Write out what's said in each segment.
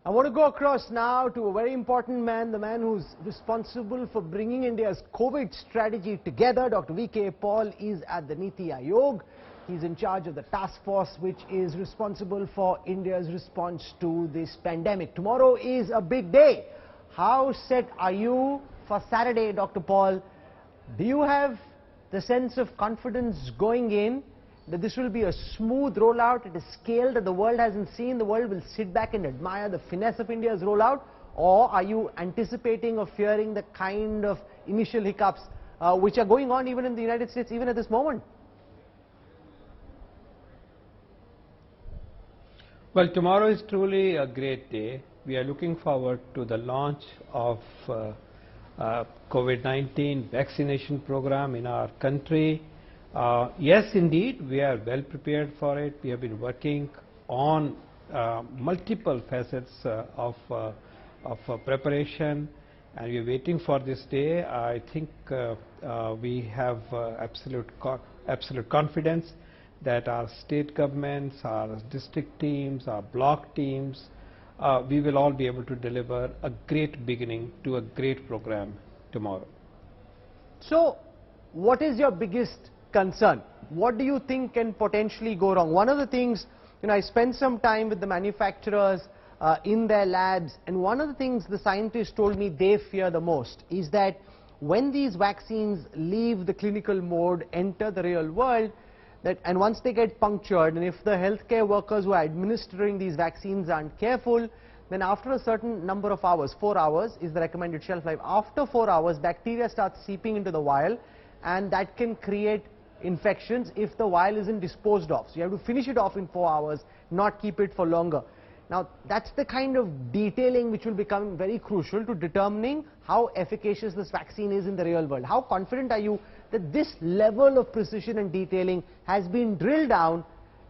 I want to go across now to a very important man, the man who's responsible for bringing India's COVID strategy together. Dr. V.K. Paul is at the NITI Aayog. He's in charge of the task force which is responsible for India's response to this pandemic. Tomorrow is a big day. How set are you for Saturday, Dr. Paul? Do you have the sense of confidence going in that this will be a smooth rollout at a scale that the world hasn't seen? The world will sit back and admire the finesse of India's rollout? Or are you anticipating or fearing the kind of initial hiccups which are going on even in the United States, even at this moment? Well, tomorrow is truly a great day. We are looking forward to the launch of COVID-19 vaccination program in our country. Yes, indeed, we are well prepared for it. We have been working on multiple facets of preparation, and we are waiting for this day. I think we have absolute confidence that our state governments, our district teams, our block teams, we will all be able to deliver a great beginning to a great program tomorrow. So, what is your biggest concern? What do you think can potentially go wrong? One of the things, I spent some time with the manufacturers in their labs, and one of the things the scientists told me they fear the most is that when these vaccines leave the clinical mode, enter the real world, and once they get punctured, and if the healthcare workers who are administering these vaccines aren't careful, then after a certain number of hours, 4 hours is the recommended shelf life, after 4 hours bacteria starts seeping into the vial, and that can create infections if the vial isn't disposed of. So you have to finish it off in 4 hours, not keep it for longer. Now that's the kind of detailing which will become very crucial to determining how efficacious this vaccine is in the real world. How confident are you that this level of precision and detailing has been drilled down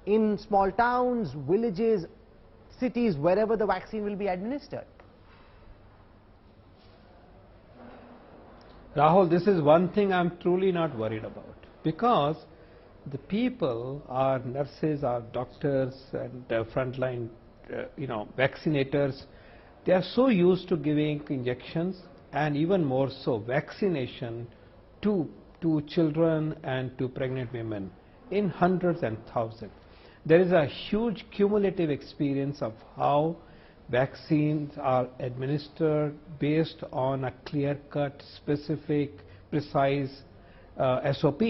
in small towns, villages, cities, wherever the vaccine will be administered? Rahul, this is one thing I'm truly not worried about, because the people, our nurses, our doctors and frontline vaccinators, they are so used to giving injections and even more so vaccination to children and to pregnant women in hundreds and thousands. There is a huge cumulative experience of how vaccines are administered based on a clear-cut, specific, precise SOP.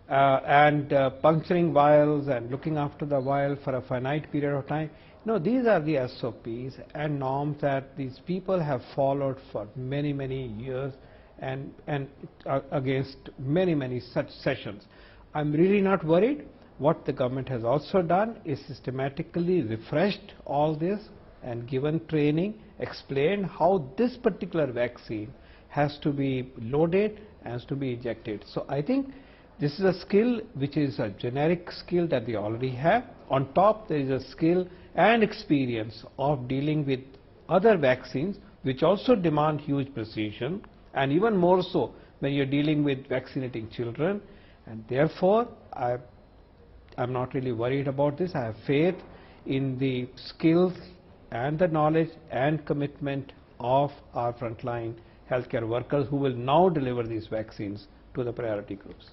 And puncturing vials and looking after the vial for a finite period of time. These are the SOPs and norms that these people have followed for many, many years and against many, many such sessions. I'm really not worried. What the government has also done is systematically refreshed all this and given training, explained how this particular vaccine has to be loaded, has to be injected. So I think this is a skill which is a generic skill that they already have. On top, there is a skill and experience of dealing with other vaccines which also demand huge precision, and even more so when you're dealing with vaccinating children. And therefore, I'm not really worried about this. I have faith in the skills and the knowledge and commitment of our frontline healthcare workers who will now deliver these vaccines to the priority groups.